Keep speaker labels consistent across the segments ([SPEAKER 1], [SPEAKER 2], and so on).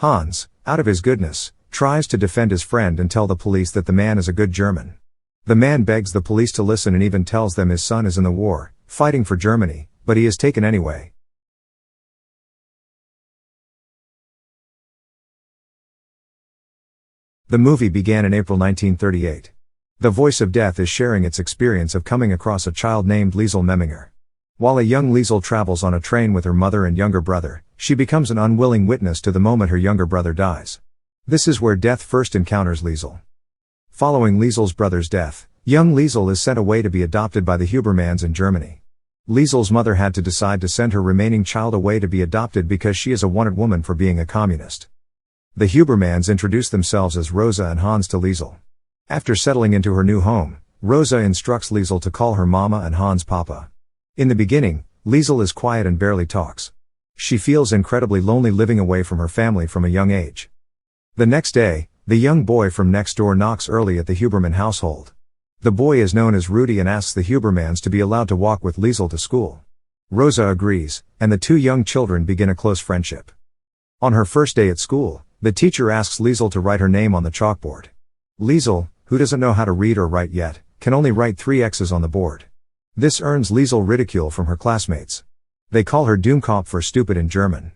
[SPEAKER 1] Hans, out of his goodness, tries to defend his friend and tell the police that the man is a good German. The man begs the police to listen and even tells them his son is in the war, fighting for Germany, but he is taken anyway. The movie began in April 1938. The Voice of Death is sharing its experience of coming across a child named Liesel Memminger. While a young Liesel travels on a train with her mother and younger brother, she becomes an unwilling witness to the moment her younger brother dies. This is where death first encounters Liesel. Following Liesel's brother's death, young Liesel is sent away to be adopted by the Hubermanns in Germany. Liesel's mother had to decide to send her remaining child away to be adopted because she is a wanted woman for being a communist. The Hubermanns introduce themselves as Rosa and Hans to Liesel. After settling into her new home, Rosa instructs Liesel to call her mama and Hans papa. In the beginning, Liesel is quiet and barely talks. She feels incredibly lonely living away from her family from a young age. The next day, the young boy from next door knocks early at the Hubermann household. The boy is known as Rudy and asks the Hubermanns to be allowed to walk with Liesel to school. Rosa agrees, and the two young children begin a close friendship. On her first day at school, the teacher asks Liesel to write her name on the chalkboard. Liesel, who doesn't know how to read or write yet, can only write 3 X's on the board. This earns Liesel ridicule from her classmates. They call her Dummkopf for stupid in German.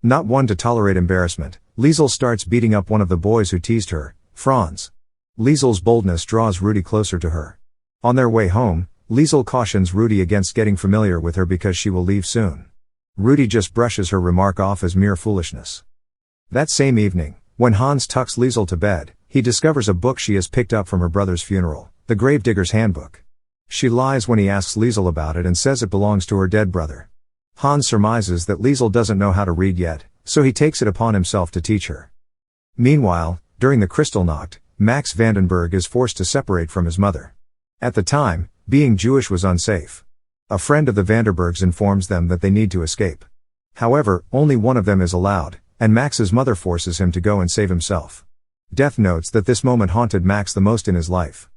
[SPEAKER 1] Not one to tolerate embarrassment, Liesel starts beating up one of the boys who teased her, Franz. Liesel's boldness draws Rudy closer to her. On their way home, Liesel cautions Rudy against getting familiar with her because she will leave soon. Rudy just brushes her remark off as mere foolishness. That same evening, when Hans tucks Liesel to bed, he discovers a book she has picked up from her brother's funeral, the Gravedigger's Handbook. She lies when he asks Liesel about it and says it belongs to her dead brother. Hans surmises that Liesel doesn't know how to read yet, so he takes it upon himself to teach her. Meanwhile, during the Kristallnacht, Max Vandenberg is forced to separate from his mother. At the time, being Jewish was unsafe. A friend of the Vandenbergs informs them that they need to escape. However, only one of them is allowed, and Max's mother forces him to go and save himself. Death notes that this moment haunted Max the most in his life.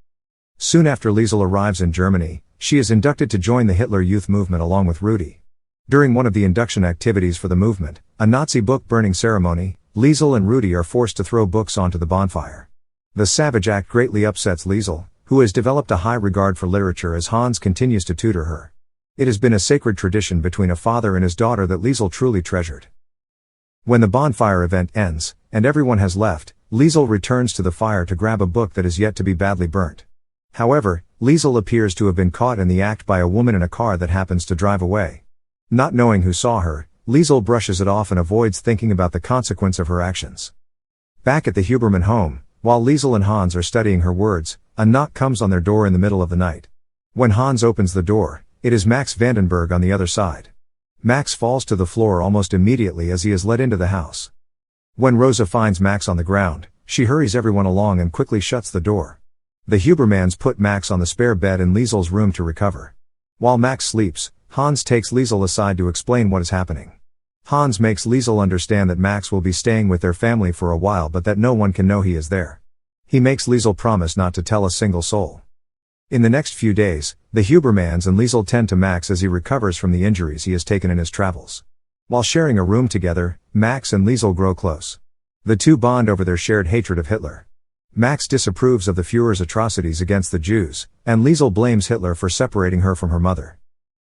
[SPEAKER 1] Soon after Liesel arrives in Germany, she is inducted to join the Hitler Youth movement along with Rudy. During one of the induction activities for the movement, a Nazi book burning ceremony, Liesel and Rudy are forced to throw books onto the bonfire. The savage act greatly upsets Liesel, who has developed a high regard for literature as Hans continues to tutor her. It has been a sacred tradition between a father and his daughter that Liesel truly treasured. When the bonfire event ends, and everyone has left, Liesel returns to the fire to grab a book that is yet to be badly burnt. However, Liesel appears to have been caught in the act by a woman in a car that happens to drive away. Not knowing who saw her, Liesel brushes it off and avoids thinking about the consequence of her actions. Back at the Hubermann home, while Liesel and Hans are studying her words, a knock comes on their door in the middle of the night. When Hans opens the door, it is Max Vandenberg on the other side. Max falls to the floor almost immediately as he is led into the house. When Rosa finds Max on the ground, she hurries everyone along and quickly shuts the door. The Hubermanns put Max on the spare bed in Liesel's room to recover. While Max sleeps, Hans takes Liesel aside to explain what is happening. Hans makes Liesel understand that Max will be staying with their family for a while but that no one can know he is there. He makes Liesel promise not to tell a single soul. In the next few days, the Hubermanns and Liesel tend to Max as he recovers from the injuries he has taken in his travels. While sharing a room together, Max and Liesel grow close. The two bond over their shared hatred of Hitler. Max disapproves of the Führer's atrocities against the Jews, and Liesel blames Hitler for separating her from her mother.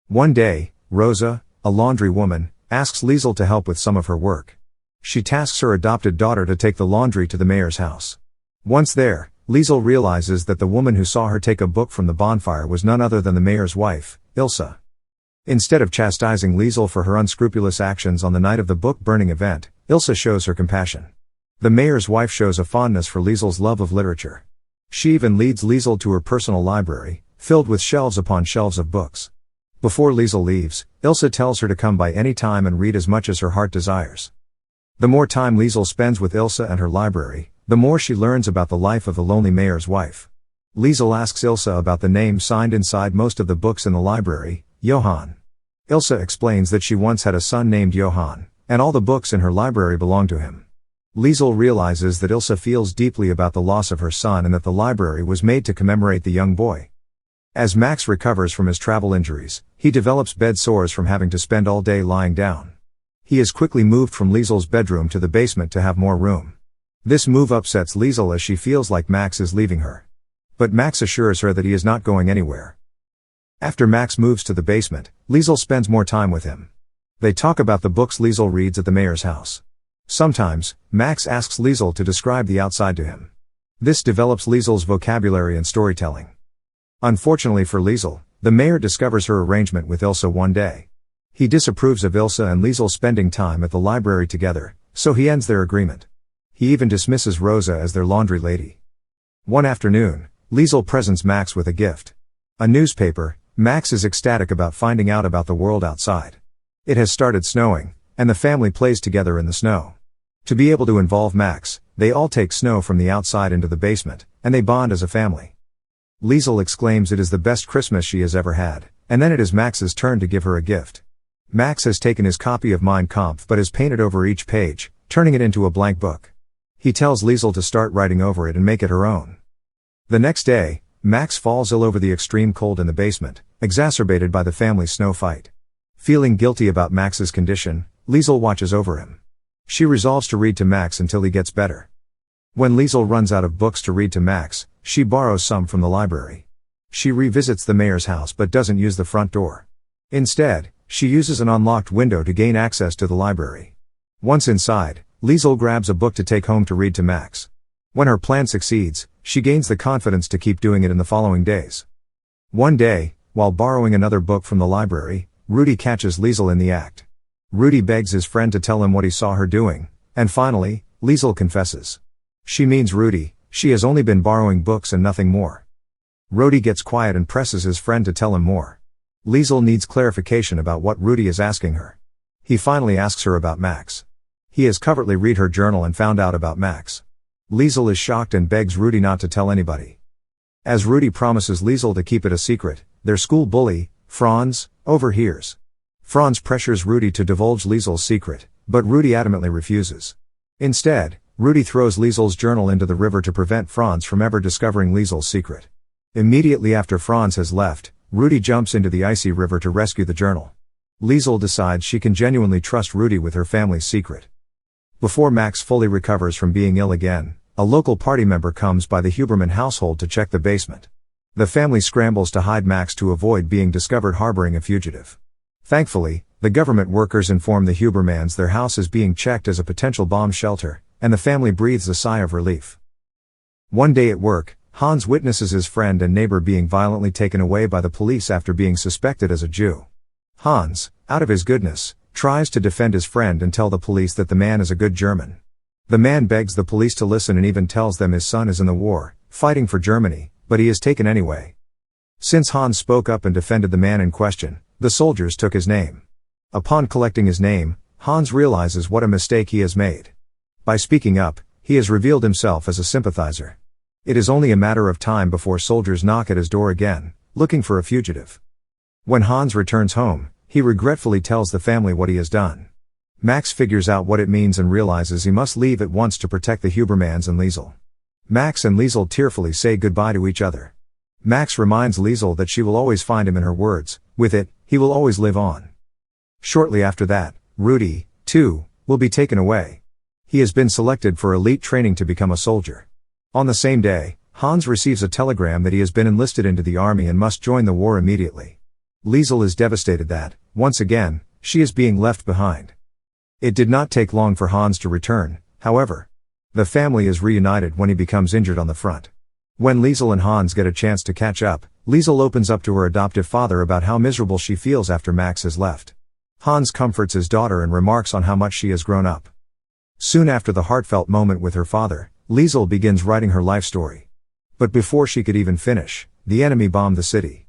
[SPEAKER 1] One day, Rosa, a laundry woman, asks Liesel to help with some of her work. She tasks her adopted daughter to take the laundry to the mayor's house. Once there, Liesel realizes that the woman who saw her take a book from the bonfire was none other than the mayor's wife, Ilse. Instead of chastising Liesel for her unscrupulous actions on the night of the book burning event, Ilse shows her compassion. The mayor's wife shows a fondness for Liesel's love of literature. She even leads Liesel to her personal library, filled with shelves upon shelves of books. Before Liesel leaves, Ilse tells her to come by any time and read as much as her heart desires. The more time Liesel spends with Ilse and her library, the more she learns about the life of the lonely mayor's wife. Liesel asks Ilse about the name signed inside most of the books in the library, Johann. Ilse explains that she once had a son named Johann, and all the books in her library belonged to him. Liesel realizes that Ilse feels deeply about the loss of her son and that the library was made to commemorate the young boy. As Max recovers from his travel injuries, he develops bed sores from having to spend all day lying down. He is quickly moved from Liesel's bedroom to the basement to have more room. This move upsets Liesel as she feels like Max is leaving her. But Max assures her that he is not going anywhere. After Max moves to the basement, Liesel spends more time with him. They talk about the books Liesel reads at the mayor's house. Sometimes, Max asks Liesel to describe the outside to him. This develops Liesel's vocabulary and storytelling. Unfortunately for Liesel, the mayor discovers her arrangement with Ilse one day. He disapproves of Ilse and Liesel spending time at the library together, so he ends their agreement. He even dismisses Rosa as their laundry lady. One afternoon, Liesel presents Max with a gift. A newspaper. Max is ecstatic about finding out about the world outside. It has started snowing, and the family plays together in the snow. To be able to involve Max, they all take snow from the outside into the basement, and they bond as a family. Liesel exclaims it is the best Christmas she has ever had, and then it is Max's turn to give her a gift. Max has taken his copy of Mein Kampf but has painted over each page, turning it into a blank book. He tells Liesel to start writing over it and make it her own. The next day, Max falls ill over the extreme cold in the basement, exacerbated by the family's snow fight. Feeling guilty about Max's condition, Liesel watches over him. She resolves to read to Max until he gets better. When Liesel runs out of books to read to Max, she borrows some from the library. She revisits the mayor's house but doesn't use the front door. Instead, she uses an unlocked window to gain access to the library. Once inside, Liesel grabs a book to take home to read to Max. When her plan succeeds, she gains the confidence to keep doing it in the following days. One day, while borrowing another book from the library, Rudy catches Liesel in the act. Rudy begs his friend to tell him what he saw her doing, and finally, Liesel confesses. She means Rudy, she has only been borrowing books and nothing more. Rudy gets quiet and presses his friend to tell him more. Liesel needs clarification about what Rudy is asking her. He finally asks her about Max. He has covertly read her journal and found out about Max. Liesel is shocked and begs Rudy not to tell anybody. As Rudy promises Liesel to keep it a secret, their school bully, Franz, overhears. Franz pressures Rudy to divulge Liesel's secret, but Rudy adamantly refuses. Instead, Rudy throws Liesel's journal into the river to prevent Franz from ever discovering Liesel's secret. Immediately after Franz has left, Rudy jumps into the icy river to rescue the journal. Liesel decides she can genuinely trust Rudy with her family's secret. Before Max fully recovers from being ill again, a local party member comes by the Hubermann household to check the basement. The family scrambles to hide Max to avoid being discovered harboring a fugitive. Thankfully, the government workers inform the Hubermanns their house is being checked as a potential bomb shelter, and the family breathes a sigh of relief. One day at work, Hans witnesses his friend and neighbor being violently taken away by the police after being suspected as a Jew. Hans, out of his goodness, tries to defend his friend and tell the police that the man is a good German. The man begs the police to listen and even tells them his son is in the war, fighting for Germany, but he is taken anyway. Since Hans spoke up and defended the man in question, the soldiers took his name. Upon collecting his name, Hans realizes what a mistake he has made. By speaking up, he has revealed himself as a sympathizer. It is only a matter of time before soldiers knock at his door again, looking for a fugitive. When Hans returns home, he regretfully tells the family what he has done. Max figures out what it means and realizes he must leave at once to protect the Hubermanns and Liesel. Max and Liesel tearfully say goodbye to each other. Max reminds Liesel that she will always find him in her words, with it, he will always live on. Shortly after that, Rudy, too, will be taken away. He has been selected for elite training to become a soldier. On the same day, Hans receives a telegram that he has been enlisted into the army and must join the war immediately. Liesel is devastated that, once again, she is being left behind. It did not take long for Hans to return, however. The family is reunited when he becomes injured on the front. When Liesel and Hans get a chance to catch up, Liesel opens up to her adoptive father about how miserable she feels after Max has left. Hans comforts his daughter and remarks on how much she has grown up. Soon after the heartfelt moment with her father, Liesel begins writing her life story. But before she could even finish, the enemy bombed the city.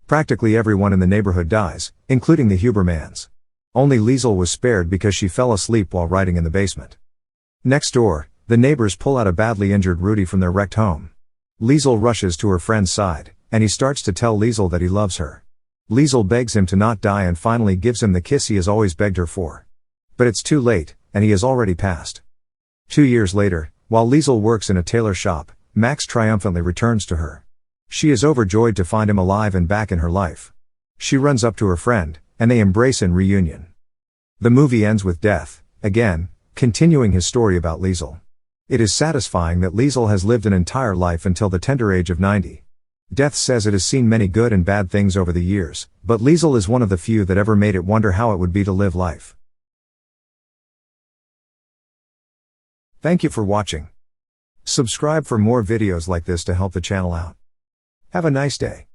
[SPEAKER 1] Practically everyone in the neighborhood dies, including the Hubermanns. Only Liesel was spared because she fell asleep while writing in the basement. Next door, the neighbors pull out a badly injured Rudy from their wrecked home. Liesel rushes to her friend's side, and he starts to tell Liesel that he loves her. Liesel begs him to not die and finally gives him the kiss he has always begged her for. But it's too late, and he has already passed. 2 years later, while Liesel works in a tailor shop, Max triumphantly returns to her. She is overjoyed to find him alive and back in her life. She runs up to her friend, and they embrace in reunion. The movie ends with Death, again, continuing his story about Liesel. It is satisfying that Liesel has lived an entire life until the tender age of 90. Death says it has seen many good and bad things over the years, but Liesel is one of the few that ever made it wonder how it would be to live life. Thank you for watching. Subscribe for more videos like this to help the channel out. Have a nice day.